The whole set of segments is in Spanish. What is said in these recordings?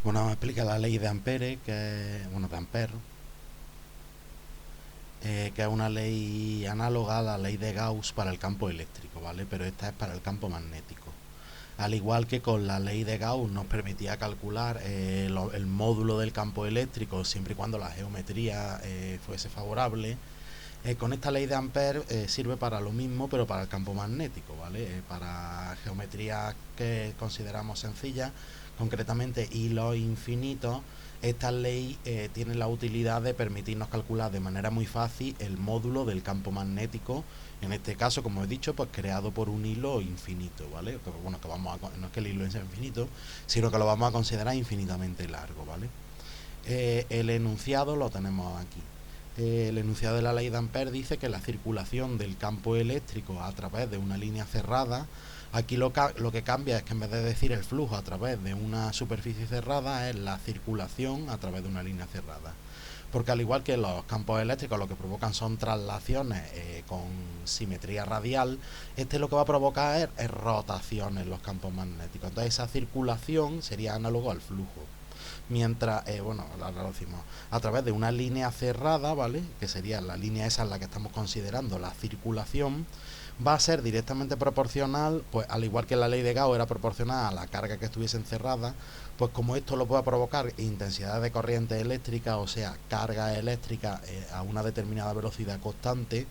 Bueno, me explica la ley de Ampere, de Ampère, que es una ley análoga a la ley de Gauss para el campo eléctrico, ¿vale? Pero esta es para el campo magnético. Al igual que con la ley de Gauss nos permitía calcular el módulo del campo eléctrico siempre y cuando la geometría fuese favorable. Con esta ley de Ampère sirve para lo mismo, pero para el campo magnético, ¿vale? Para geometrías que consideramos sencillas, concretamente hilos infinitos, esta ley tiene la utilidad de permitirnos calcular de manera muy fácil el módulo del campo magnético, en este caso, como he dicho, pues creado por un hilo infinito, ¿vale? Bueno, no es que el hilo sea infinito, sino que lo vamos a considerar infinitamente largo, ¿vale? El enunciado lo tenemos aquí. El enunciado de la ley de Ampère dice que la circulación del campo eléctrico a través de una línea cerrada, aquí lo que cambia es que en vez de decir el flujo a través de una superficie cerrada, es la circulación a través de una línea cerrada. Porque al igual que los campos eléctricos lo que provocan son traslaciones con simetría radial, este lo que va a provocar es rotaciones en los campos magnéticos. Entonces esa circulación sería análogo al flujo. Mientras, ahora lo decimos, a través de una línea cerrada, ¿vale? Que sería la línea esa en la que estamos considerando la circulación, va a ser directamente proporcional, pues al igual que la ley de Gauss era proporcional a la carga que estuviese encerrada, pues como esto lo puede provocar intensidad de corriente eléctrica, o sea, carga eléctrica a una determinada velocidad constante,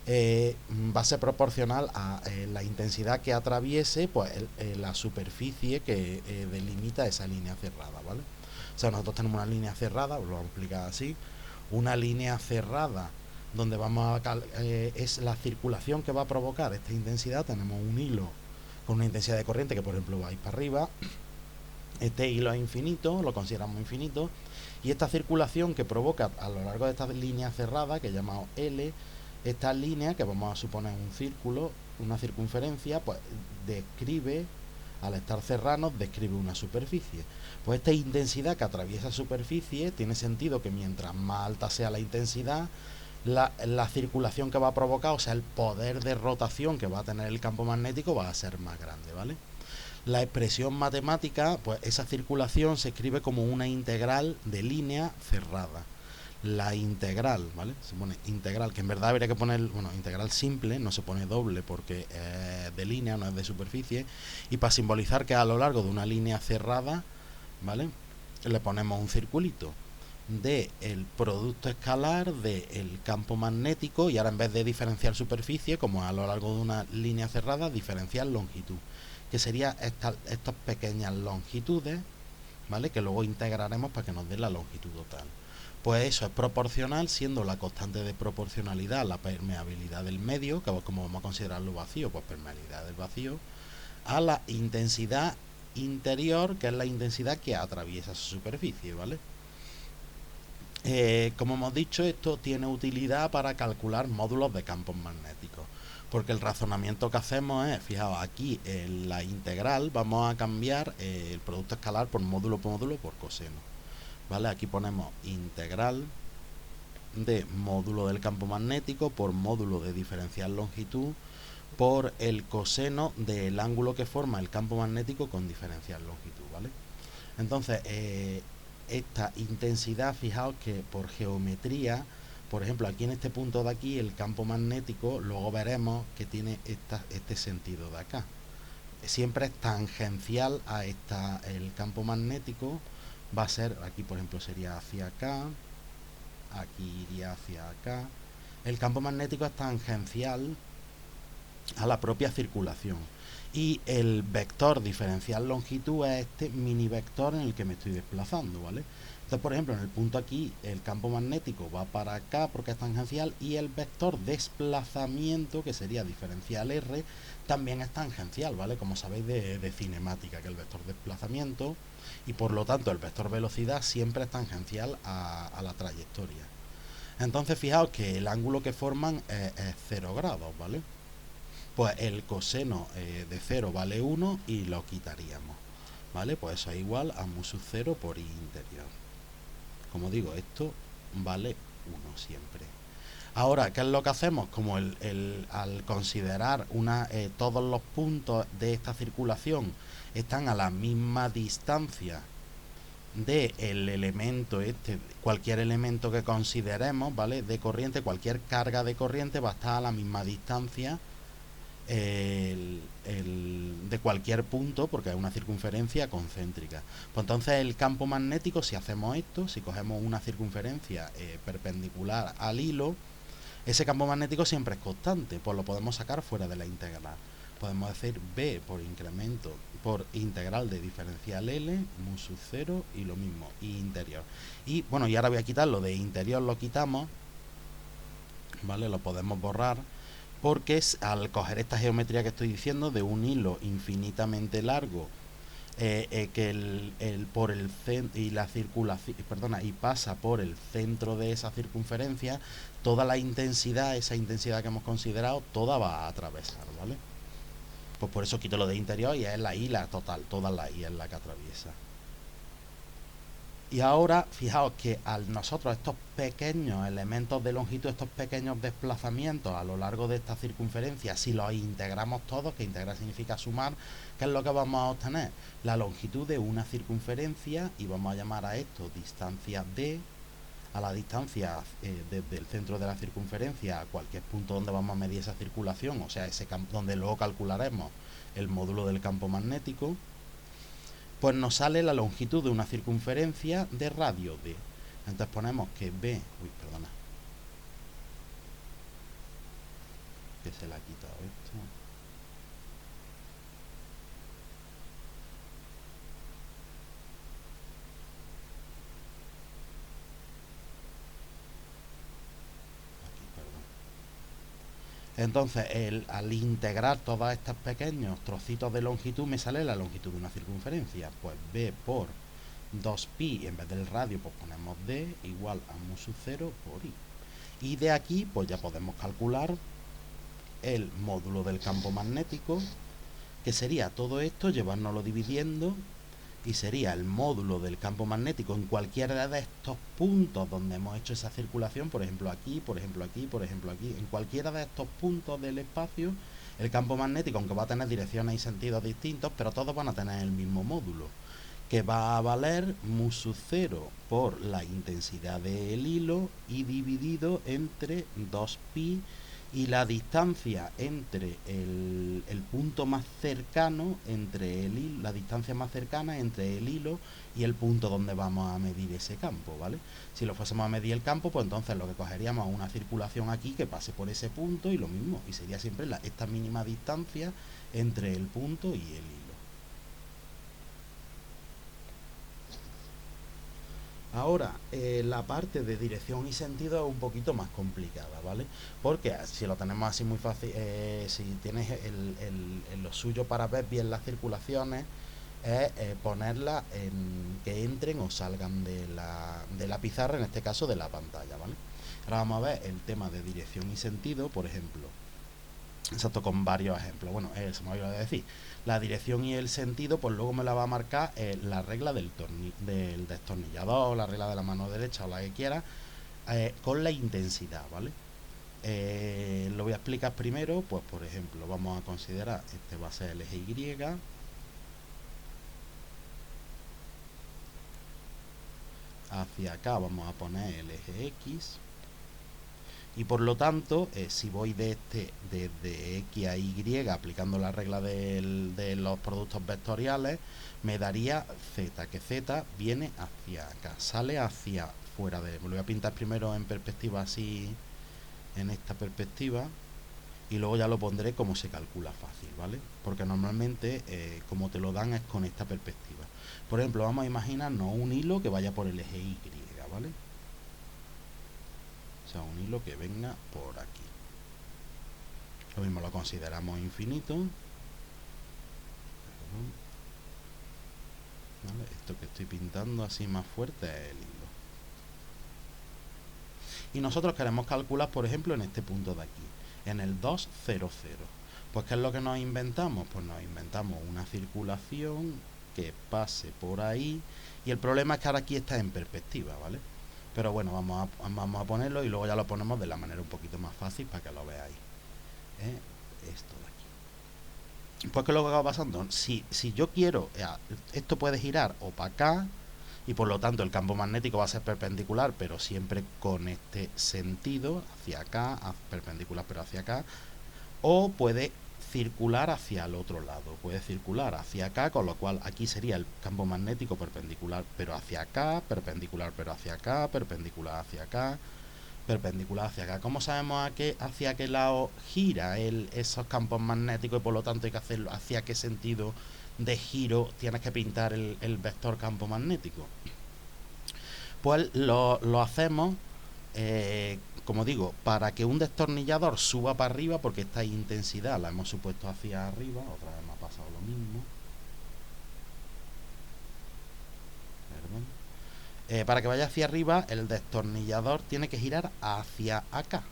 va a ser proporcional a la intensidad que atraviese pues la superficie que delimita esa línea cerrada, ¿vale? O sea, nosotros tenemos una línea cerrada, os lo vamos a explicar así, una línea cerrada donde es la circulación que va a provocar esta intensidad. Tenemos un hilo con una intensidad de corriente que, por ejemplo, va a ir para arriba. Este hilo es infinito, lo consideramos infinito, y esta circulación que provoca a lo largo de esta línea cerrada, que llamamos L, esta línea, que vamos a suponer un círculo, una circunferencia, pues describe, al estar cerrados, describe una superficie. Pues esta intensidad que atraviesa superficie, tiene sentido que mientras más alta sea la intensidad, la circulación que va a provocar, o sea, el poder de rotación que va a tener el campo magnético va a ser más grande, ¿vale? La expresión matemática, pues esa circulación se escribe como una integral de línea cerrada. La integral, ¿vale? Se pone integral, que en verdad habría que poner, bueno, integral simple, no se pone doble porque es de línea, no es de superficie. Y para simbolizar que a lo largo de una línea cerrada, ¿vale? Le ponemos un circulito de el producto escalar del campo magnético, y ahora en vez de diferenciar superficie, como a lo largo de una línea cerrada, diferenciar longitud, que sería estas pequeñas longitudes, ¿vale? Que luego integraremos para que nos dé la longitud total. Pues eso es proporcional, siendo la constante de proporcionalidad la permeabilidad del medio, que como vamos a considerarlo vacío, pues permeabilidad del vacío, a la intensidad interior, que es la intensidad que atraviesa su superficie, ¿vale? Como hemos dicho, esto tiene utilidad para calcular módulos de campos magnéticos, porque el razonamiento que hacemos es, fijaos, aquí en la integral vamos a cambiar el producto escalar por módulo por coseno, ¿vale? Aquí ponemos integral de módulo del campo magnético por módulo de diferencial longitud por el coseno del ángulo que forma el campo magnético con diferencial longitud, ¿vale? Entonces, esta intensidad, fijaos que por geometría, por ejemplo, aquí en este punto de aquí, el campo magnético, luego veremos que tiene este sentido de acá. Siempre es tangencial a el campo magnético, va a ser, aquí por ejemplo sería hacia acá, aquí iría hacia acá. El campo magnético es tangencial a la propia circulación. Y el vector diferencial longitud es este mini vector en el que me estoy desplazando, ¿vale? Entonces, por ejemplo, en el punto aquí, el campo magnético va para acá porque es tangencial, y el vector desplazamiento, que sería diferencial R, también es tangencial, ¿vale? Como sabéis de cinemática, que el vector desplazamiento y por lo tanto el vector velocidad siempre es tangencial a la trayectoria. Entonces, fijaos que el ángulo que forman es 0 grados, ¿vale? Pues el coseno de 0 vale 1 y lo quitaríamos, ¿vale? Pues eso es igual a mu sub 0 por i interior. Como digo, esto vale 1 siempre. Ahora, ¿qué es lo que hacemos? Como al considerar todos los puntos de esta circulación están a la misma distancia de el elemento este, cualquier elemento que consideremos, ¿vale? De corriente, cualquier carga de corriente va a estar a la misma distancia de cualquier punto, porque es una circunferencia concéntrica. Pues entonces el campo magnético, si hacemos esto, si cogemos una circunferencia perpendicular al hilo, ese campo magnético siempre es constante, pues lo podemos sacar fuera de la integral. Podemos decir B por incremento por integral de diferencial L, mu sub 0 y lo mismo, y interior. Y bueno, y ahora voy a quitar lo de interior, lo quitamos, ¿vale? Lo podemos borrar, porque es, al coger esta geometría que estoy diciendo de un hilo infinitamente largo, que por el centro y la circulación, perdona, y pasa por el centro de esa circunferencia, toda la intensidad, esa intensidad que hemos considerado, toda va a atravesar, ¿vale? Pues por eso quito lo de interior y es la I la total, toda la I es la que atraviesa. Y ahora, fijaos que al nosotros estos pequeños elementos de longitud, estos pequeños desplazamientos a lo largo de esta circunferencia, si los integramos todos, que integrar significa sumar, ¿qué es lo que vamos a obtener? La longitud de una circunferencia, y vamos a llamar a esto distancia D, a la distancia desde el centro de la circunferencia a cualquier punto donde vamos a medir esa circulación, o sea, ese campo donde luego calcularemos el módulo del campo magnético, pues nos sale la longitud de una circunferencia de radio D. Entonces ponemos que B, perdona, que se le ha quitado esto. Aquí, perdón. Entonces, al integrar todos estos pequeños trocitos de longitud, me sale la longitud de una circunferencia. Pues B por 2pi, en vez del radio, pues ponemos D, igual a mu sub 0 por I. Y de aquí, pues ya podemos calcular el módulo del campo magnético, que sería todo esto, llevárnoslo dividiendo, y sería el módulo del campo magnético en cualquiera de estos puntos donde hemos hecho esa circulación, por ejemplo aquí, por ejemplo aquí, por ejemplo aquí, en cualquiera de estos puntos del espacio, el campo magnético, aunque va a tener direcciones y sentidos distintos, pero todos van a tener el mismo módulo, que va a valer mu sub 0 por la intensidad del hilo y dividido entre 2pi y la distancia entre el punto más cercano entre el hilo, la distancia más cercana entre el hilo y el punto donde vamos a medir ese campo, ¿vale? Si lo fuésemos a medir el campo, pues entonces lo que cogeríamos es una circulación aquí que pase por ese punto y lo mismo, y sería siempre esta mínima distancia entre el punto y el hilo. Ahora, la parte de dirección y sentido es un poquito más complicada, ¿vale? Porque si lo tenemos así muy fácil, si tienes lo suyo para ver bien las circulaciones, es ponerlas en que entren o salgan de la pizarra, en este caso de la pantalla, ¿vale? Ahora vamos a ver el tema de dirección y sentido, por ejemplo. Exacto, con varios ejemplos. Bueno, se me olvidó de decir. La dirección y el sentido, pues luego me la va a marcar la regla del destornillador, la regla de la mano derecha o la que quiera, con la intensidad, ¿vale? Lo voy a explicar primero, pues por ejemplo, vamos a considerar, este va a ser el eje Y, hacia acá vamos a poner el eje X, y por lo tanto, si voy desde X a Y aplicando la regla de los productos vectoriales, me daría Z, que Z viene hacia acá, sale hacia fuera de... Me lo voy a pintar primero en perspectiva así, en esta perspectiva, y luego ya lo pondré como se calcula fácil, ¿vale? Porque normalmente, como te lo dan, es con esta perspectiva. Por ejemplo, vamos a imaginarnos un hilo que vaya por el eje Y, ¿vale? O sea, un hilo que venga por aquí. Lo mismo lo consideramos infinito. ¿Vale? Esto que estoy pintando así más fuerte es el hilo. Y nosotros queremos calcular, por ejemplo, en este punto de aquí, en el 2, 0, 0. Pues ¿qué es lo que nos inventamos? Pues nos inventamos una circulación que pase por ahí. Y el problema es que ahora aquí está en perspectiva, ¿vale? Pero bueno, vamos a ponerlo y luego ya lo ponemos de la manera un poquito más fácil para que lo veáis. Esto de aquí. Pues ¿qué es lo que va pasando? Si yo quiero, esto puede girar o para acá, y por lo tanto el campo magnético va a ser perpendicular, pero siempre con este sentido, hacia acá, perpendicular pero hacia acá, o puede circular hacia el otro lado, puede circular hacia acá, con lo cual aquí sería el campo magnético perpendicular pero hacia acá, perpendicular pero hacia acá, perpendicular hacia acá, perpendicular hacia acá. ¿Cómo sabemos hacia qué lado gira esos campos magnéticos y por lo tanto hay que hacerlo hacia qué sentido de giro tienes que pintar el vector campo magnético? Pues lo hacemos, como digo, para que un destornillador suba para arriba, porque esta intensidad la hemos supuesto hacia arriba. Otra vez me ha pasado lo mismo. Perdón. Para que vaya hacia arriba, el destornillador tiene que girar hacia acá,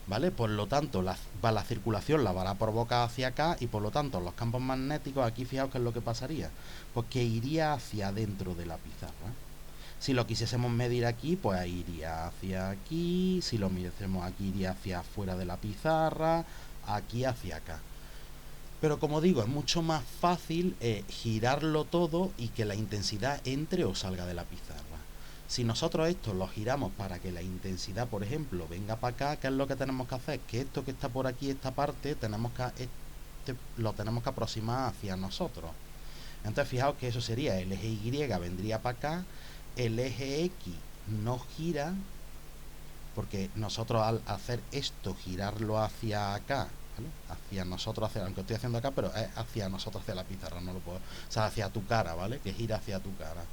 ¿vale? Por lo tanto, la circulación la va a provocar hacia acá y por lo tanto los campos magnéticos, aquí fijaos qué es lo que pasaría, pues que iría hacia adentro de la pizarra. Si lo quisiésemos medir aquí, pues iría hacia aquí. Si lo midiésemos aquí, iría hacia afuera de la pizarra. Aquí hacia acá. Pero como digo, es mucho más fácil girarlo todo y que la intensidad entre o salga de la pizarra. Si nosotros esto lo giramos para que la intensidad, por ejemplo, venga para acá, ¿qué es lo que tenemos que hacer? Que esto que está por aquí, esta parte, lo tenemos que aproximar hacia nosotros. Entonces fijaos que eso sería el eje Y vendría para acá, el eje X no gira, porque nosotros al hacer esto, girarlo hacia acá, ¿vale? Hacia nosotros, aunque estoy haciendo acá, pero es hacia nosotros, hacia la pizarra, no lo puedo, o sea, hacia tu cara, ¿vale? Que gira hacia tu cara.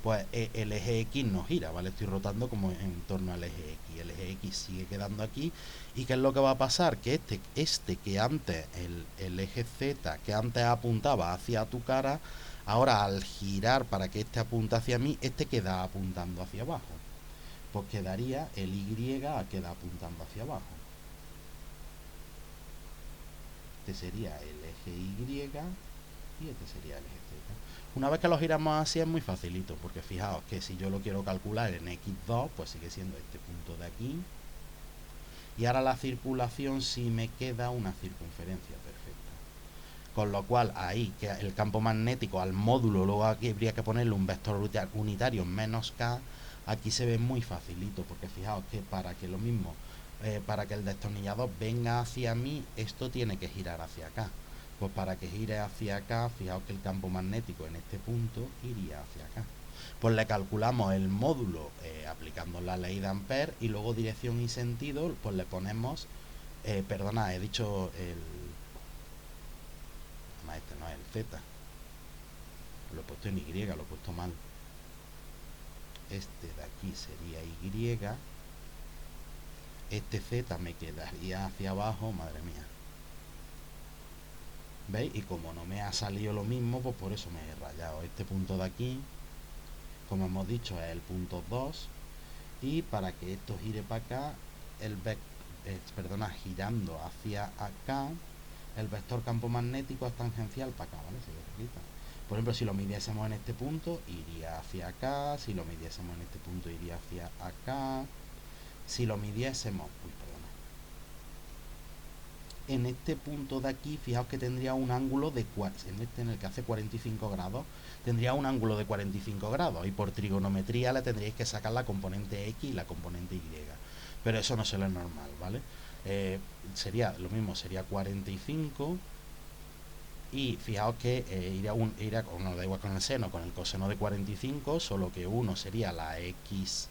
Pues el eje X no gira, ¿vale? Estoy rotando como en torno al eje X. El eje X sigue quedando aquí. ¿Y qué es lo que va a pasar? Que este que antes, el eje Z, que antes apuntaba hacia tu cara, ahora al girar para que este apunte hacia mí, este queda apuntando hacia abajo. Pues quedaría el Y queda apuntando hacia abajo. Este sería el eje Y y este sería el eje Z. Una vez que lo giramos así es muy facilito, porque fijaos que si yo lo quiero calcular en X2, pues sigue siendo este punto de aquí. Y ahora la circulación sí me queda una circunferencia perfecta. Con lo cual ahí, que el campo magnético al módulo, luego aquí habría que ponerle un vector unitario menos K, aquí se ve muy facilito, porque fijaos que para que lo mismo, para que el destornillador venga hacia mí, esto tiene que girar hacia acá. Pues para que gire hacia acá, fijaos que el campo magnético en este punto iría hacia acá. Pues le calculamos el módulo aplicando la ley de Ampère y luego dirección y sentido, pues le ponemos, perdona, he dicho este no es el Z, lo he puesto en Y, lo he puesto mal. Este de aquí sería Y, este Z me quedaría hacia abajo, madre mía. ¿Veis? Y como no me ha salido lo mismo, pues por eso me he rayado. Este punto de aquí, como hemos dicho, es el punto 2. Y para que esto gire para acá, girando hacia acá, el vector campo magnético es tangencial para acá, ¿vale? Por ejemplo, si lo midiésemos en este punto, iría hacia acá. Si lo midiésemos en este punto, iría hacia acá. Si lo midiésemos, en este punto de aquí, fijaos que tendría un ángulo de, en el que hace 45 grados, tendría un ángulo de 45 grados y por trigonometría le tendríais que sacar la componente X y la componente Y, pero eso no suele normal, ¿vale? Sería lo mismo, sería 45 y fijaos que no da igual con el seno, con el coseno de 45, solo que uno sería la X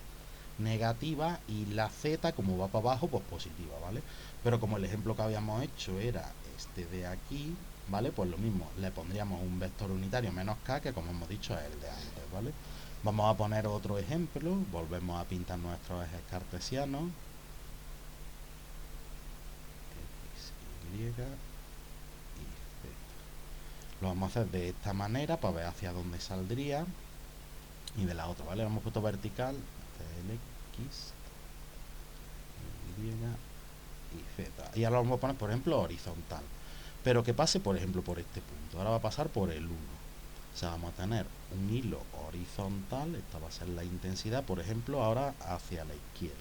negativa y la Z, como va para abajo, pues positiva, ¿vale? Pero como el ejemplo que habíamos hecho era este de aquí, ¿vale? Pues lo mismo, le pondríamos un vector unitario menos K, que como hemos dicho es el de antes, ¿vale? Vamos a poner otro ejemplo, volvemos a pintar nuestros ejes cartesianos. X, Y y Z. Lo vamos a hacer de esta manera para ver hacia dónde saldría y de la otra, ¿vale? Lo hemos puesto vertical, el X, Y y Z. Y ahora lo vamos a poner, por ejemplo, horizontal. Pero que pase, por ejemplo, por este punto. Ahora va a pasar por el 1. O sea, vamos a tener un hilo horizontal. Esta va a ser la intensidad, por ejemplo, ahora hacia la izquierda.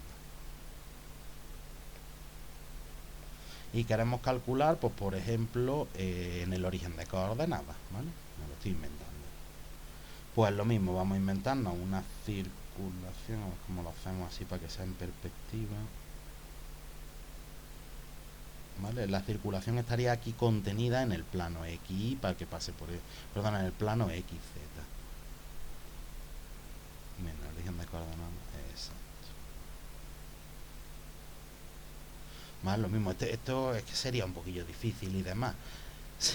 Y queremos calcular, pues, por ejemplo, en el origen de coordenadas, ¿vale? Me lo estoy inventando. Pues lo mismo, vamos a inventarnos una circulación, a ver cómo lo hacemos así para que sea en perspectiva. ¿Vale? La circulación estaría aquí contenida en el plano X para que pase por el, perdón, en el plano XZ. Menos origen de coordenadas, exacto. Más lo mismo, esto es que sería un poquillo difícil y demás.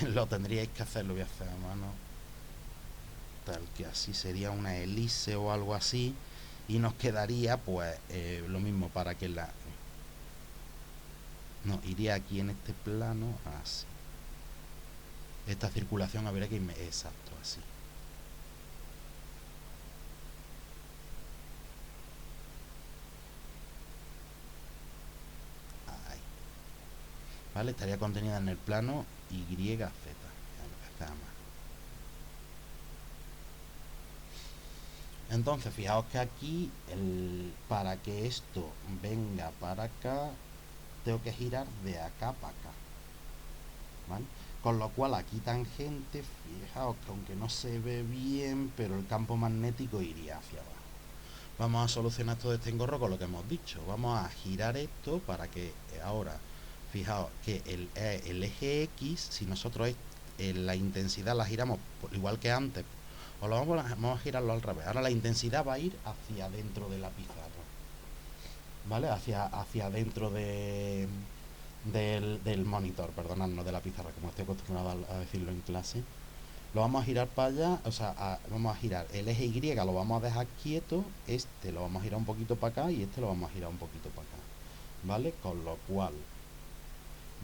Lo tendríais que hacer, lo voy a hacer a mano. Tal que así sería una hélice o algo así. Y nos quedaría pues lo mismo para que la... No, iría aquí en este plano así. Esta circulación habría que irme... Exacto, así. Ahí. ¿Vale? Estaría contenida en el plano YZ. Entonces, fijaos que aquí, para que esto venga para acá, tengo que girar de acá para acá. ¿Vale? Con lo cual, aquí tangente, fijaos que aunque no se ve bien, pero el campo magnético iría hacia abajo. Vamos a solucionar todo este engorro con lo que hemos dicho. Vamos a girar esto para que ahora, fijaos que el eje X, si nosotros la intensidad la giramos igual que antes, o lo vamos a girarlo al revés. Ahora la intensidad va a ir hacia dentro de la pizarra, ¿vale? Hacia dentro del monitor, perdonad, no de la pizarra, como estoy acostumbrado a decirlo en clase. Lo vamos a girar para allá, o sea, vamos a girar el eje Y, lo vamos a dejar quieto, este lo vamos a girar un poquito para acá y este lo vamos a girar un poquito para acá, ¿vale? Con lo cual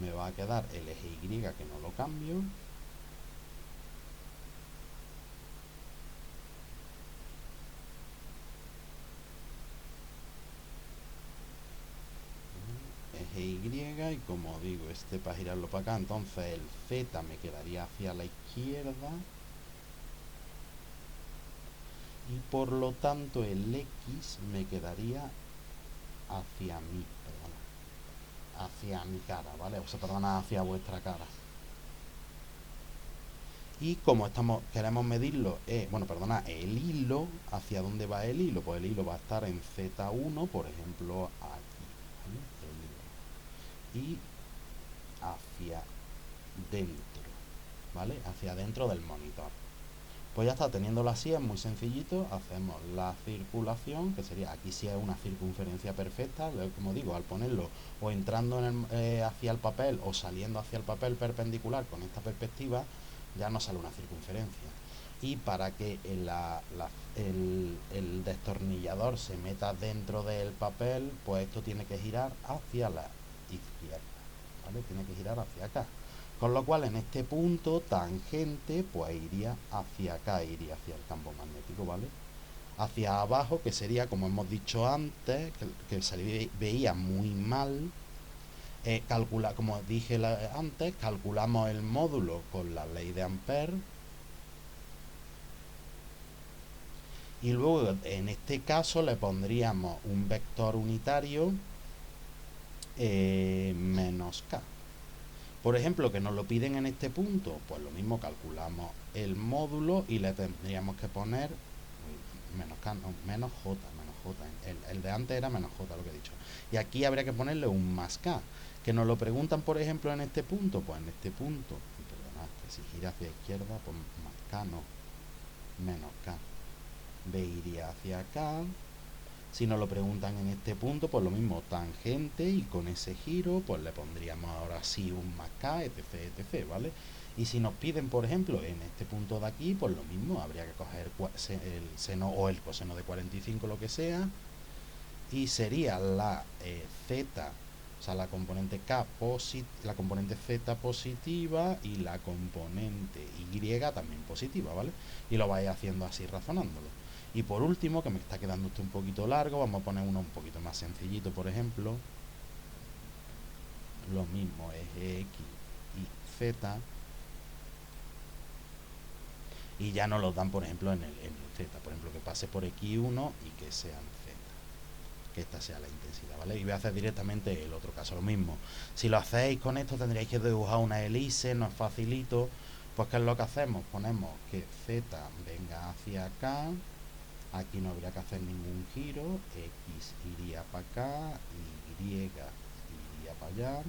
me va a quedar el eje Y, que no lo cambio. Eje Y, y como digo, este para girarlo para acá, entonces el Z me quedaría hacia la izquierda y por lo tanto el X me quedaría hacia mí, perdona, hacia mi cara, ¿vale? O sea, perdona, hacia vuestra cara. Y como queremos medirlo, bueno, perdona, el hilo, ¿hacia dónde va el hilo? Pues el hilo va a estar en Z1, por ejemplo, aquí, ¿vale? El hilo. Y hacia dentro, ¿vale? Hacia dentro del monitor. Pues ya está, teniéndolo así es muy sencillito. Hacemos la circulación, que sería, aquí sí es una circunferencia perfecta, como digo, al ponerlo o entrando hacia el papel o saliendo hacia el papel perpendicular con esta perspectiva, ya nos sale una circunferencia. Y para que el destornillador se meta dentro del papel, pues esto tiene que girar hacia la izquierda, ¿vale? Tiene que girar hacia acá. Con lo cual en este punto tangente pues iría hacia acá, iría hacia el campo magnético, ¿vale? Hacia abajo, que sería, como hemos dicho antes, que se veía muy mal, como dije antes, calculamos el módulo con la ley de Ampère. Y luego en este caso le pondríamos un vector unitario menos k. Por ejemplo, que nos lo piden en este punto, pues lo mismo, calculamos el módulo y le tendríamos que poner menos k, no, menos j, el de antes era menos j, lo que he dicho. Y aquí habría que ponerle un más k. Que nos lo preguntan, por ejemplo, en este punto, pues en este punto, perdonad, que si gira hacia izquierda, pues más k no, menos k. B iría hacia acá. Si nos lo preguntan en este punto, pues lo mismo, tangente, y con ese giro, pues le pondríamos ahora sí un más k, etc, etc, ¿vale? Y si nos piden, por ejemplo, en este punto de aquí, pues lo mismo, habría que coger el seno o el coseno de 45, lo que sea, y sería la z, o sea, la componente k la componente z positiva y la componente y también positiva, ¿vale? Y lo vais haciendo así razonándolo. Y por último, que me está quedando esto un poquito largo, vamos a poner uno un poquito más sencillito, por ejemplo. Lo mismo, eje X y Z. Y ya nos los dan, por ejemplo, en el Z. Por ejemplo, que pase por X1 y que sea en Z. Que esta sea la intensidad, ¿vale? Y voy a hacer directamente el otro caso, lo mismo. Si lo hacéis con esto, tendríais que dibujar una hélice, no es facilito. Pues ¿qué es lo que hacemos? Ponemos que Z venga hacia acá, aquí no habría que hacer ningún giro, X iría para acá, Y iría para allá,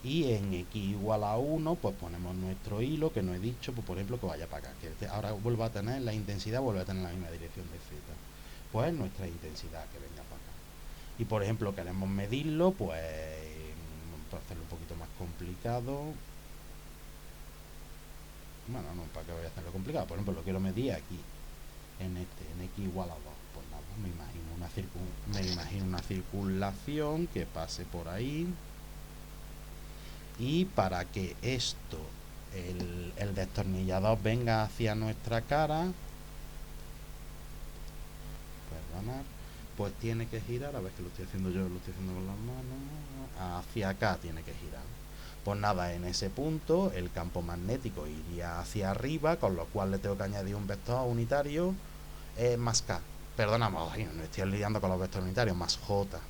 y en X igual a 1 pues ponemos nuestro hilo, que no he dicho, pues por ejemplo que vaya para acá, que ahora vuelva a tener la intensidad, vuelve a tener la misma dirección de Z, pues nuestra intensidad que venga para acá. Y por ejemplo queremos medirlo, pues para hacerlo un poquito más complicado, bueno, no, para que voy a hacerlo complicado, por ejemplo lo quiero medir aquí, en X igual a 2, pues nada, me imagino una circunlación que pase por ahí, y para que esto, el destornillador venga hacia nuestra cara, perdonar, pues tiene que girar, a ver que lo estoy haciendo yo, lo estoy haciendo con las manos, hacia acá tiene que girar. Pues nada, en ese punto el campo magnético iría hacia arriba, con lo cual le tengo que añadir un vector unitario más K. Perdona, no estoy lidiando con los vectores unitarios, más J.